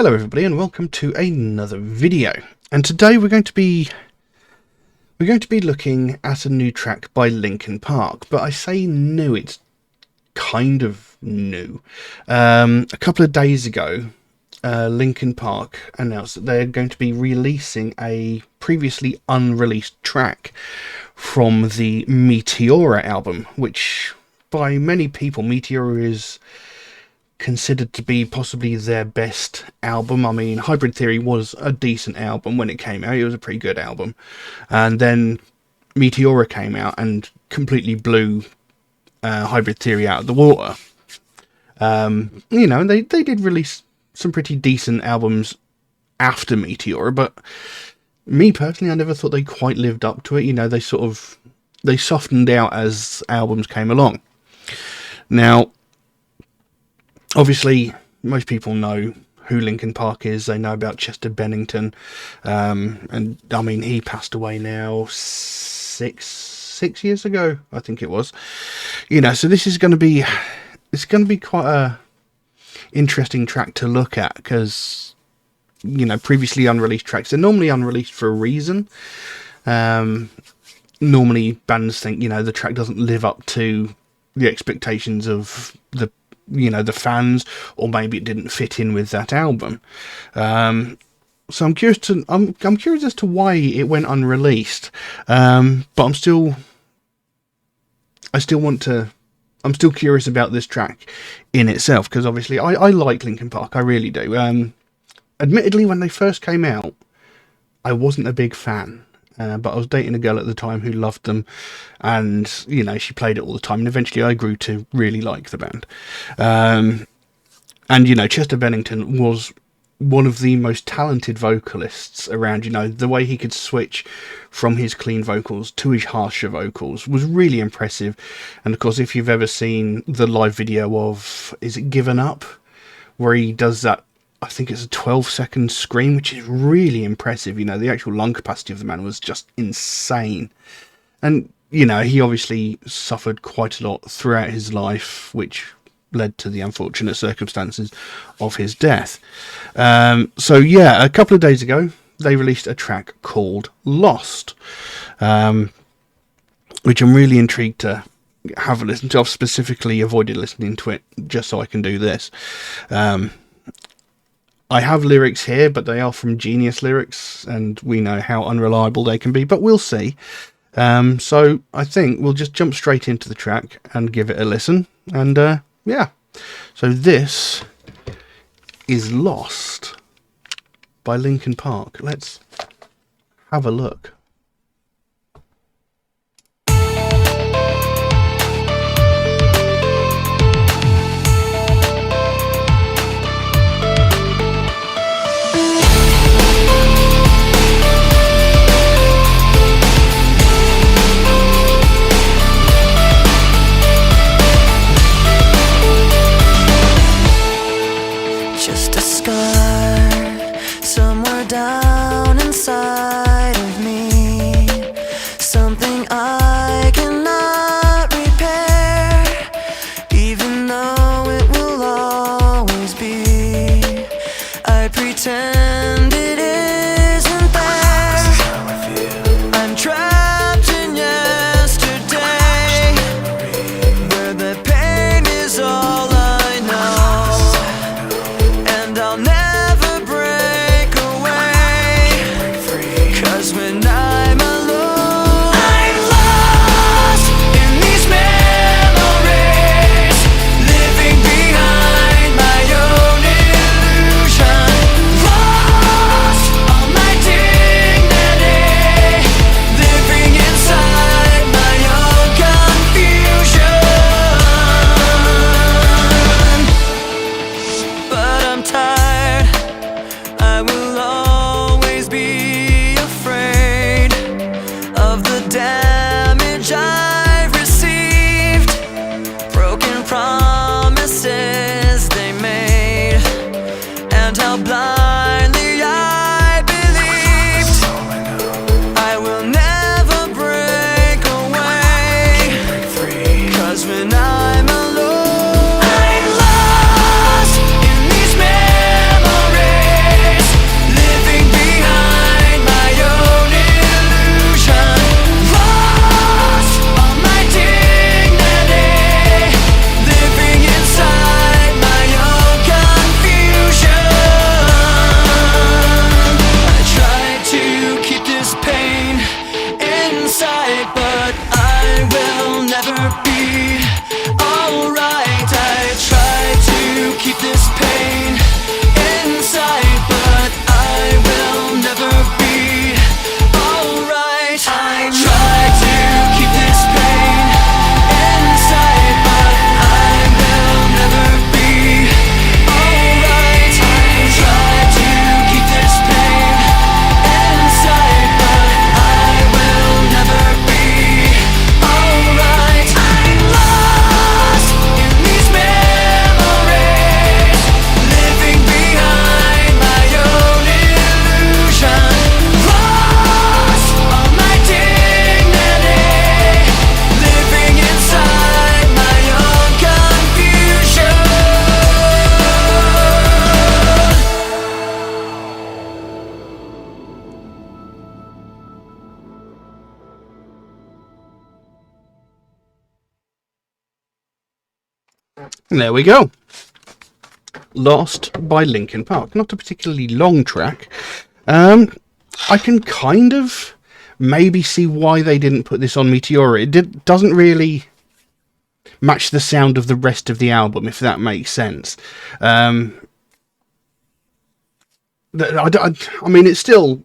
Hello everybody and welcome to another video. And today we're going to be looking at a new track by Linkin Park. But I say new, it's kind of new. A couple of days ago, Linkin Park announced that they're going to be releasing a previously unreleased track from the Meteora album, which by many people, Meteora is considered to be possibly their best album. I mean, Hybrid Theory was a decent album when it came out. It was a pretty good album. And then Meteora came out and completely blew Hybrid Theory out of the water. You know, they did release some pretty decent albums after Meteora, but me personally, I never thought they quite lived up to it. You know, they softened out as albums came along. Now, obviously, most people know who Linkin Park is. They know about Chester Bennington, and I mean, he passed away now six years ago, I think it was. You know, so this is going to be quite a interesting track to look at because, you know, previously unreleased tracks, they're normally unreleased for a reason. Normally, bands think, you know, the track doesn't live up to the expectations of the fans, or maybe it didn't fit in with that album. So I'm curious as to why it went unreleased. But I'm still curious about this track in itself, because obviously I like Linkin Park, I really do. Admittedly, when they first came out, I wasn't a big fan. But I was dating a girl at the time who loved them, and, you know, she played it all the time, and eventually I grew to really like the band. And, you know, Chester Bennington was one of the most talented vocalists around. You know, the way he could switch from his clean vocals to his harsher vocals was really impressive. And, of course, if you've ever seen the live video of, is it Given Up? Where he does that, I think it's a 12-second scream, which is really impressive. You know, the actual lung capacity of the man was just insane. And, you know, he obviously suffered quite a lot throughout his life, which led to the unfortunate circumstances of his death. So, yeah, a couple of days ago, they released a track called Lost, which I'm really intrigued to have a listen to. I've specifically avoided listening to it just so I can do this. I have lyrics here, but they are from Genius Lyrics, and we know how unreliable they can be, but we'll see. So I think we'll just jump straight into the track and give it a listen. And yeah, so this is Lost by Linkin Park. Let's have a look. Just a scar somewhere down inside of me, something I cannot repair, even though it will always be. I pretend it isn't there. I'm trapped in yesterday, where the pain is all I know. And I'll never break away, 'cause when I'm alone, I'm lost in these memories, living behind my own illusion. Lost all my dignity, living inside my own confusion. But I'm tired, I will always be afraid of the damage I've received, broken promises they made, and how blindly I believed. I will never break away, 'cause when I'm alone, I'm lost in these memories. There we go. Lost by Linkin Park. Not a particularly long track. I can kind of maybe see why they didn't put this on Meteora. Doesn't really match the sound of the rest of the album, if that makes sense. I mean, it's still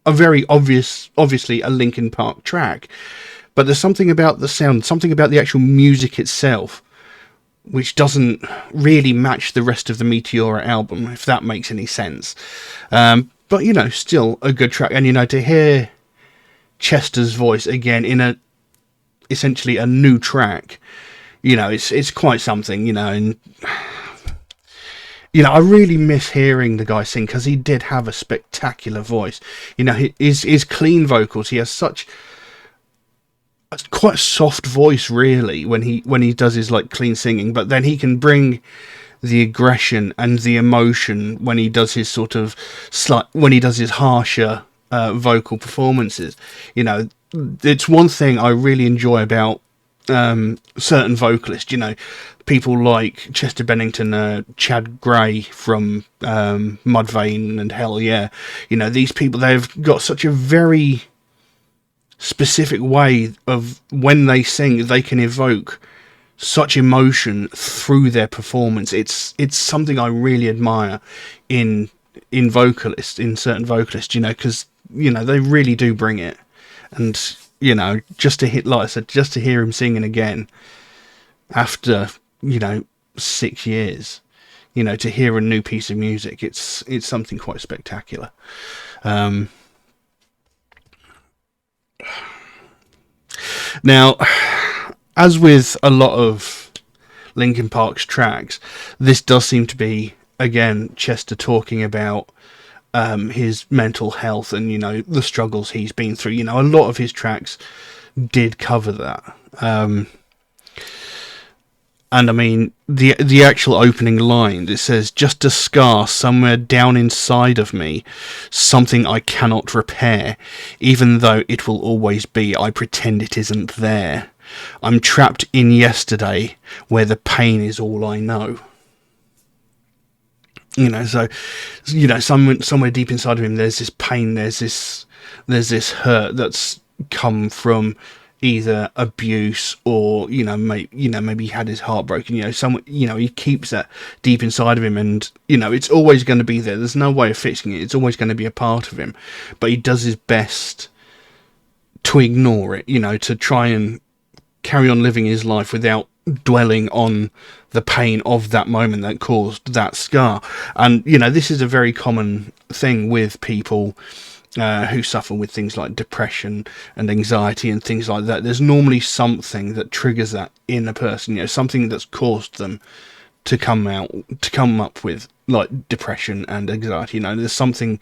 a very obviously a Linkin Park track, but there's something about the sound, something about the actual music itself, which doesn't really match the rest of the Meteora album, if that makes any sense. But, you know, still a good track. And, you know, to hear Chester's voice again in essentially a new track, you know, it's quite something, you know. And, you know, I really miss hearing the guy sing, because he did have a spectacular voice. You know, his clean vocals, he has such quite a soft voice, really, when he does his like clean singing, but then he can bring the aggression and the emotion when he does his sort of when he does his harsher vocal performances. You know, it's one thing I really enjoy about certain vocalists. You know, people like Chester Bennington, Chad Gray from Mudvayne and Hell Yeah. You know, these people, they've got such a very specific way of when they sing, they can evoke such emotion through their performance. It's something I really admire in vocalists, in certain vocalists, you know, because, you know, they really do bring it. And, you know, just to hit, like I said, just to hear him singing again after, you know, 6 years, you know, to hear a new piece of music, it's something quite spectacular. Now, as with a lot of Linkin Park's tracks, this does seem to be, again, Chester talking about his mental health and, you know, the struggles he's been through. You know, a lot of his tracks did cover that. And I mean, the actual opening line, it says, "Just a scar somewhere down inside of me, something I cannot repair. Even though it will always be, I pretend it isn't there. I'm trapped in yesterday, where the pain is all I know." You know, so, you know, somewhere deep inside of him, there's this pain, there's this hurt that's come from either abuse or, you know, maybe he had his heart broken. You know, he keeps that deep inside of him, and, you know, it's always going to be there. There's no way of fixing it. It's always going to be a part of him, but he does his best to ignore it, you know, to try and carry on living his life without dwelling on the pain of that moment that caused that scar. And, you know, this is a very common thing with people who suffer with things like depression and anxiety and things like that. There's normally something that triggers that in a person, you know, something that's caused them to come up with like depression and anxiety. You know, there's something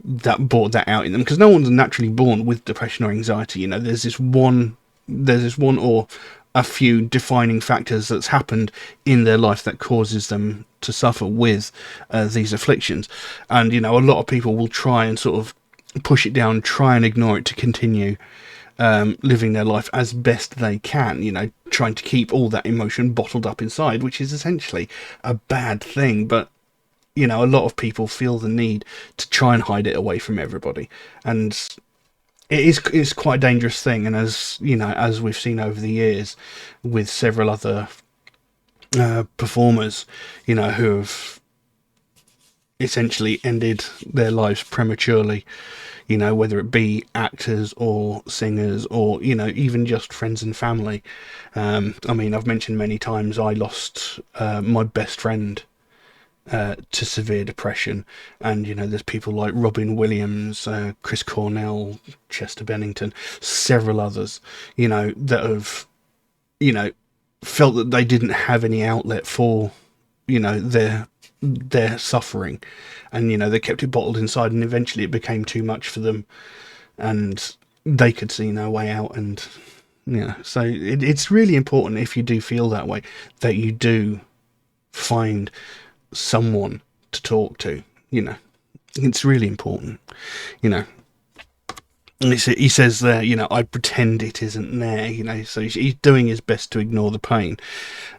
that brought that out in them, because no one's naturally born with depression or anxiety. You know, there's this one or a few defining factors that's happened in their life that causes them to suffer with these afflictions. And, you know, a lot of people will try and sort of push it down, try and ignore it to continue living their life as best they can, you know, trying to keep all that emotion bottled up inside, which is essentially a bad thing. But, you know, a lot of people feel the need to try and hide it away from everybody. And it's quite a dangerous thing. And as, you know, as we've seen over the years with several other performers, you know, who have essentially ended their lives prematurely, you know, whether it be actors or singers or, you know, even just friends and family. I mean, I've mentioned many times I lost my best friend to severe depression, and, you know, there's people like Robin Williams, Chris Cornell, Chester Bennington, several others, you know, that have, you know, felt that they didn't have any outlet for, you know, their suffering, and, you know, they kept it bottled inside, and eventually it became too much for them, and they could see no way out. And, you know, so it's really important, if you do feel that way, that you do find someone to talk to. You know, it's really important, you know. And he says there, I pretend it isn't there, so he's doing his best to ignore the pain.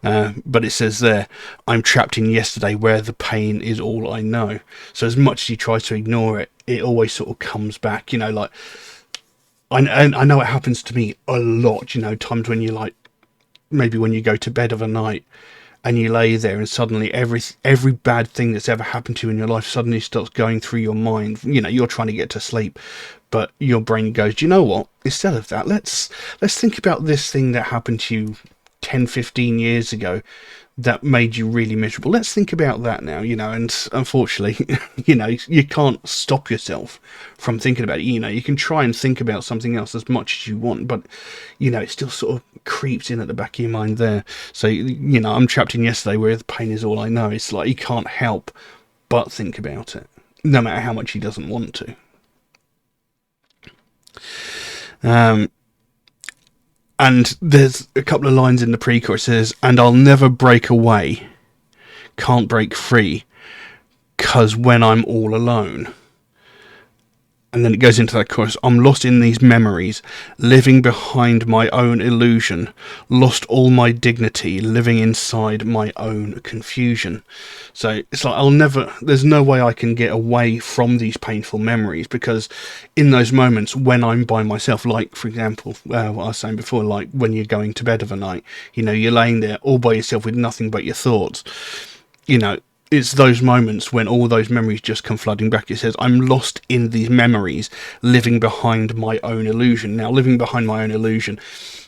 But it says there, I'm trapped in yesterday where the pain is all I know. So as much as he tries to ignore it, it always sort of comes back, like, I know it happens to me a lot, times when you like, maybe when you go to bed of a night and you lay there and suddenly every bad thing that's ever happened to you in your life suddenly starts going through your mind. You're trying to get to sleep, but your brain goes, do you know what, instead of that, let's think about this thing that happened to you 10-15 years ago that made you really miserable. Let's think about that now, and unfortunately, you can't stop yourself from thinking about it. You can try and think about something else as much as you want, but it still sort of creeps in at the back of your mind there. So I'm trapped in yesterday where the pain is all I know. It's like he can't help but think about it, no matter how much he doesn't want to. And there's a couple of lines in the pre-chorus. It says, and I'll never break away, can't break free, 'cause when I'm all alone. And then it goes into that chorus, I'm lost in these memories, living behind my own illusion, lost all my dignity, living inside my own confusion. So it's like, there's no way I can get away from these painful memories, because in those moments when I'm by myself, like, for example, what I was saying before, like when you're going to bed of a night, you're laying there all by yourself with nothing but your thoughts, it's those moments when all those memories just come flooding back. It says, I'm lost in these memories, living behind my own illusion. Now, living behind my own illusion,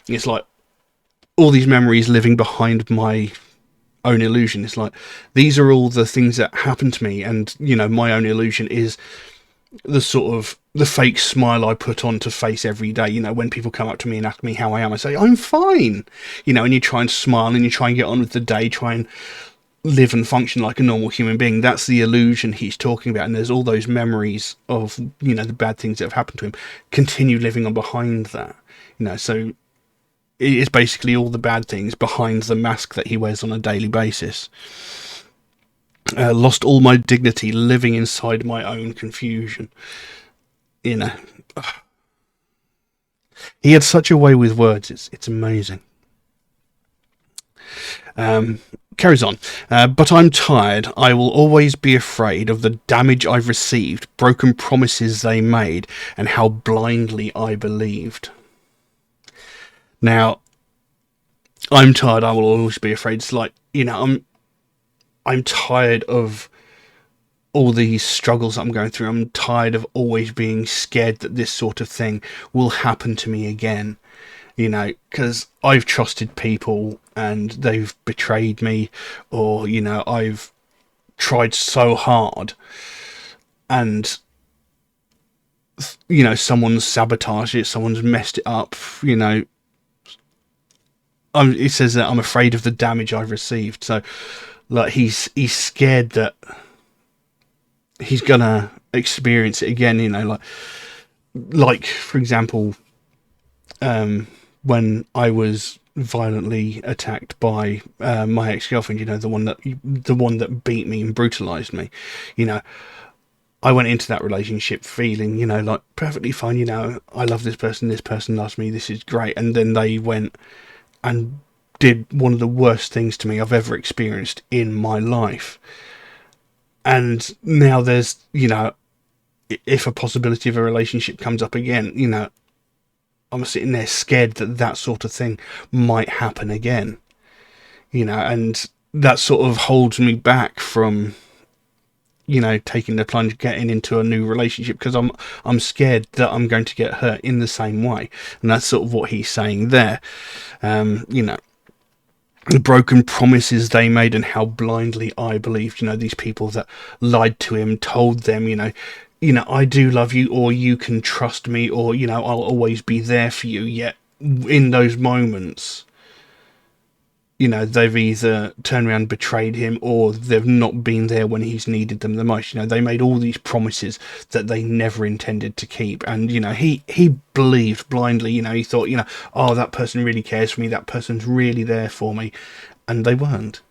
it's like all these memories living behind my own illusion. It's like, these are all the things that happen to me, and, my own illusion is the sort of the fake smile I put on to face every day. When people come up to me and ask me how I am, I say, I'm fine. And you try and smile and you try and get on with the day, try and live and function like a normal human being. That's the illusion he's talking about. And there's all those memories of the bad things that have happened to him continue living on behind that, so it is basically all the bad things behind the mask that he wears on a daily basis. Lost all my dignity, living inside my own confusion. He had such a way with words, it's amazing. Carries on. But I'm tired. I will always be afraid of the damage I've received, broken promises they made, and how blindly I believed. Now, I'm tired. I will always be afraid. It's like, I'm tired of all these struggles I'm going through. I'm tired of always being scared that this sort of thing will happen to me again. Because I've trusted people and they've betrayed me, or, I've tried so hard and, someone's sabotaged it, someone's messed it up, it says that I'm afraid of the damage I've received. So, like, he's scared that he's gonna experience it again, like for example, when I was violently attacked by my ex-girlfriend, the one that beat me and brutalized me, I went into that relationship feeling, like perfectly fine, I love this person loves me, this is great, and then they went and did one of the worst things to me I've ever experienced in my life. And now there's, if a possibility of a relationship comes up again, I'm sitting there scared that sort of thing might happen again, and that sort of holds me back from, taking the plunge, getting into a new relationship, because I'm scared that I'm going to get hurt in the same way. And that's sort of what he's saying there. The broken promises they made and how blindly I believed, these people that lied to him, told them, I do love you, or you can trust me, or, I'll always be there for you. Yet in those moments, they've either turned around and betrayed him, or they've not been there when he's needed them the most. They made all these promises that they never intended to keep. And, he believed blindly, he thought, oh, that person really cares for me, that person's really there for me. And they weren't,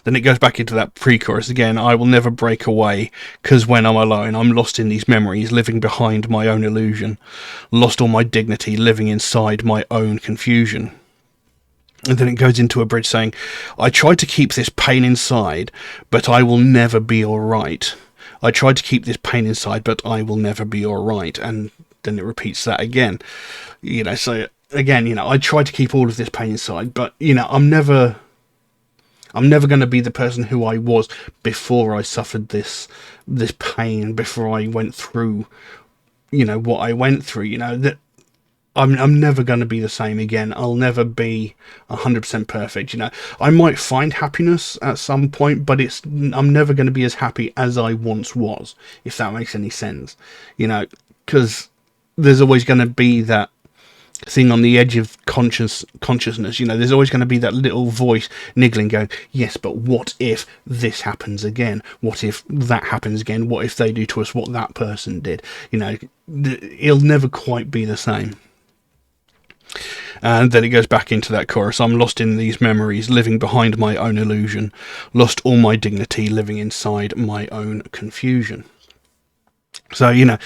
Then it goes back into that pre-chorus again. I will never break away, 'cause when I'm alone, I'm lost in these memories, living behind my own illusion. Lost all my dignity, living inside my own confusion. And then it goes into a bridge saying, I tried to keep this pain inside, but I will never be alright. I tried to keep this pain inside, but I will never be alright. And then it repeats that again. So again, I tried to keep all of this pain inside, but, I'm never going to be the person who I was before I suffered this pain, before I went through, what I went through, that I'm never going to be the same again. I'll never be 100% perfect. I might find happiness at some point, but I'm never going to be as happy as I once was, if that makes any sense. Because there's always going to be that thing on the edge of consciousness. There's always going to be that little voice niggling, going, yes, but what if this happens again? What if that happens again? What if they do to us what that person did? It'll never quite be the same. And then it goes back into that chorus. I'm lost in these memories, living behind my own illusion. Lost all my dignity, living inside my own confusion. So, like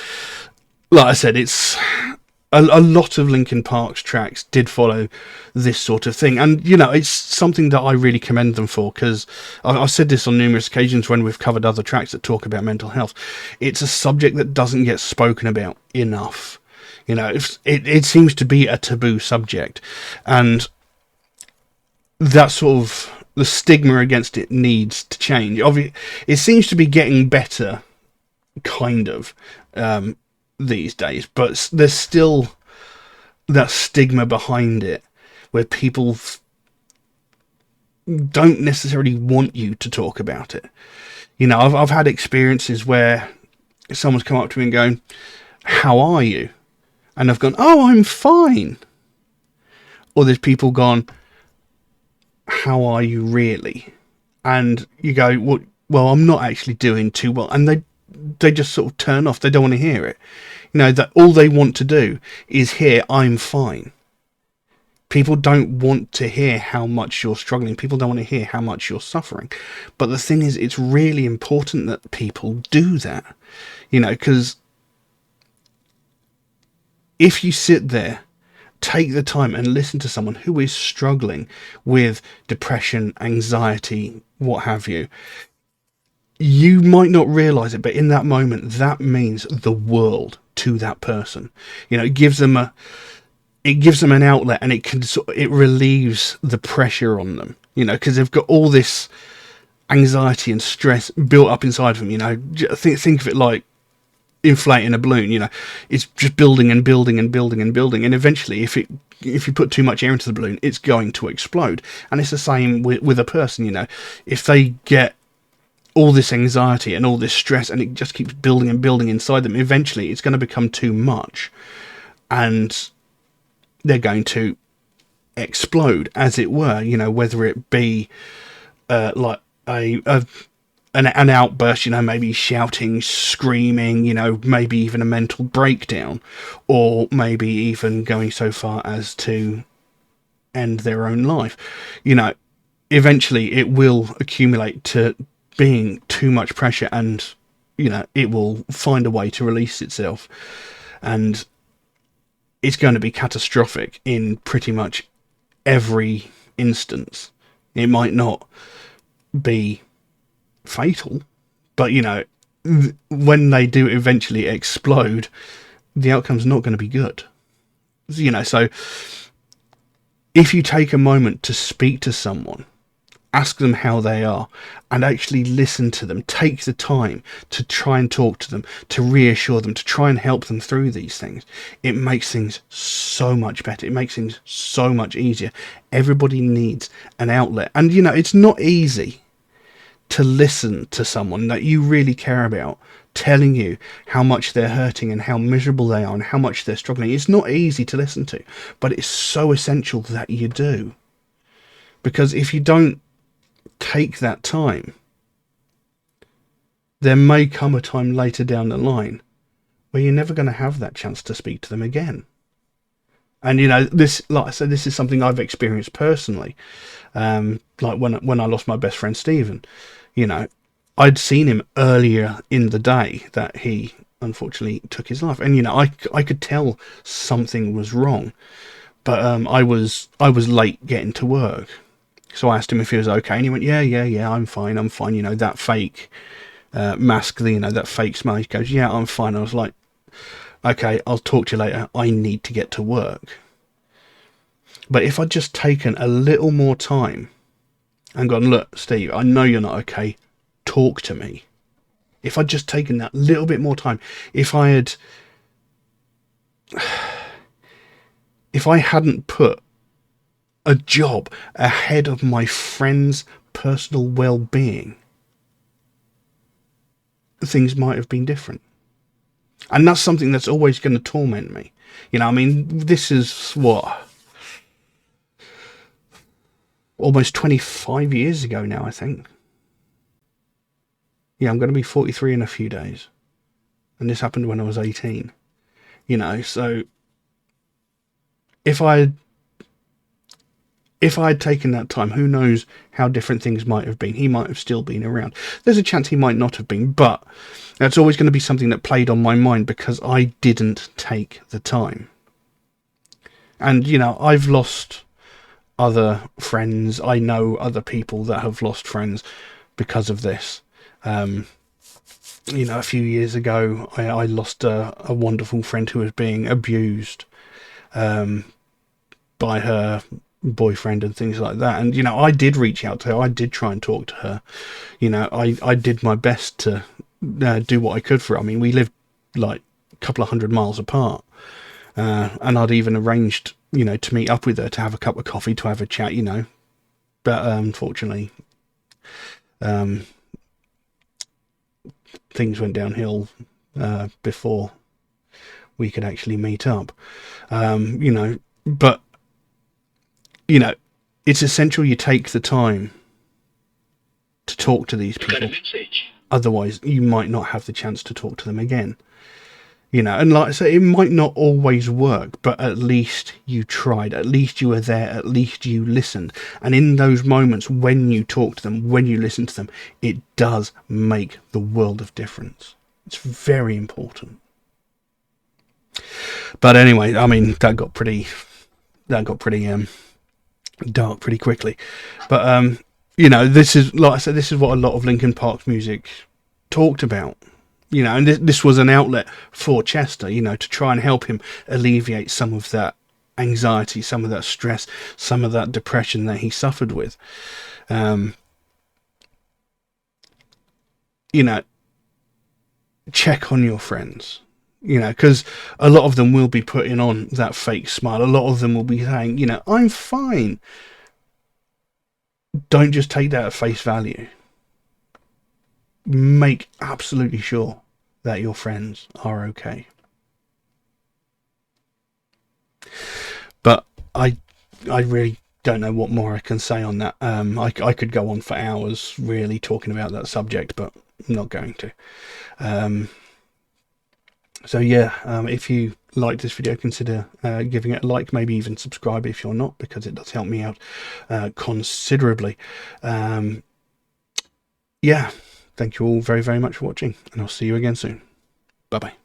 I said, it's a lot of Linkin Park's tracks did follow this sort of thing. And, it's something that I really commend them for, because I've said this on numerous occasions when we've covered other tracks that talk about mental health. It's a subject that doesn't get spoken about enough. It seems to be a taboo subject, and that sort of the stigma against it needs to change. Obviously, it seems to be getting better, kind of, these days, but there's still that stigma behind it, where people don't necessarily want you to talk about it. I've had experiences where someone's come up to me and going, "How are you?" And I've gone, "Oh, I'm fine." Or there's people gone, "How are you really?" And you go, well, I'm not actually doing too well. And they just sort of turn off. They don't want to hear it. That all they want to do is hear, "I'm fine." People don't want to hear how much you're struggling. People don't want to hear how much you're suffering. But the thing is, it's really important that people do that. Because if you sit there, take the time and listen to someone who is struggling with depression, anxiety, what have you, you might not realise it, but in that moment, that means the world to that person. It gives them an outlet, and it relieves the pressure on them. Because they've got all this anxiety and stress built up inside of them. Think of it like inflating a balloon. It's just building and building and building and building, and eventually, if you put too much air into the balloon, it's going to explode. And it's the same with a person. If they get all this anxiety and all this stress, and it just keeps building and building inside them, eventually it's going to become too much, and they're going to explode, as it were. Whether it be like an outburst, maybe shouting, screaming, maybe even a mental breakdown, or maybe even going so far as to end their own life. Eventually it will accumulate to being too much pressure, and it will find a way to release itself, and it's going to be catastrophic in pretty much every instance. It might not be fatal, but when they do eventually explode, the outcome's not going to be good. So if you take a moment to speak to someone, ask them how they are, and actually listen to them, take the time to try and talk to them, to reassure them, to try and help them through these things, it makes things so much better. It makes things so much easier. Everybody needs an outlet, and it's not easy to listen to someone that you really care about telling you how much they're hurting and how miserable they are and how much they're struggling. It's not easy to listen to, but it's so essential that you do. Because if you don't take that time, there may come a time later down the line where you're never going to have that chance to speak to them again. And you know, this, like I said, this is something I've experienced personally. Like when I lost my best friend Stephen, you know, I'd seen him earlier in the day that he unfortunately took his life, and you know, I could tell something was wrong, but I was late getting to work, so I asked him if he was okay, and he went, yeah, I'm fine, I'm fine. You know, that fake mask, you know, that fake smile. He goes, yeah, I'm fine. I was like, okay, I'll talk to you later. I need to get to work. But if I'd just taken a little more time and gone, look, Steve, I know you're not okay. Talk to me. If I'd just taken that little bit more time, if I hadn't put a job ahead of my friend's personal well-being, things might have been different. And that's something that's always going to torment me. You know, I mean, this is what, almost 25 years ago now, I think. Yeah, I'm going to be 43 in a few days. And this happened when I was 18. You know, so if I had taken that time, who knows how different things might have been. He might have still been around. There's a chance he might not have been, but that's always going to be something that played on my mind because I didn't take the time. And, you know, I've lost other friends. I know other people that have lost friends because of this. You know, a few years ago, I lost a wonderful friend who was being abused by her boyfriend and things like that. And, you know, I did reach out to her. I did try and talk to her. You know, I did my best to do what I could for her. I mean, we lived like a couple of 100 miles apart. And I'd even arranged, you know, to meet up with her, to have a cup of coffee, to have a chat, you know. But unfortunately, things went downhill before we could actually meet up. You know, but, you know, it's essential you take the time to talk to these people. Otherwise, you might not have the chance to talk to them again. You know, and like I say, it might not always work, but at least you tried. At least you were there. At least you listened. And in those moments, when you talk to them, when you listen to them, it does make the world of difference. It's very important. But anyway, I mean, that got pretty dark pretty quickly. But you know, this is, like I said, this is what a lot of Linkin Park's music talked about. You know, and this was an outlet for Chester, you know, to try and help him alleviate some of that anxiety, some of that stress, some of that depression that he suffered with. You know, check on your friends, you know, because a lot of them will be putting on that fake smile. A lot of them will be saying, you know, I'm fine. Don't just take that at face value. Make absolutely sure that your friends are okay. But I really don't know what more I can say on that. I could go on for hours really talking about that subject, but I'm not going to. So yeah, if you liked this video, consider giving it a like, maybe even subscribe if you're not, because it does help me out considerably. Yeah, thank you all very, very much for watching, and I'll see you again soon. Bye-bye.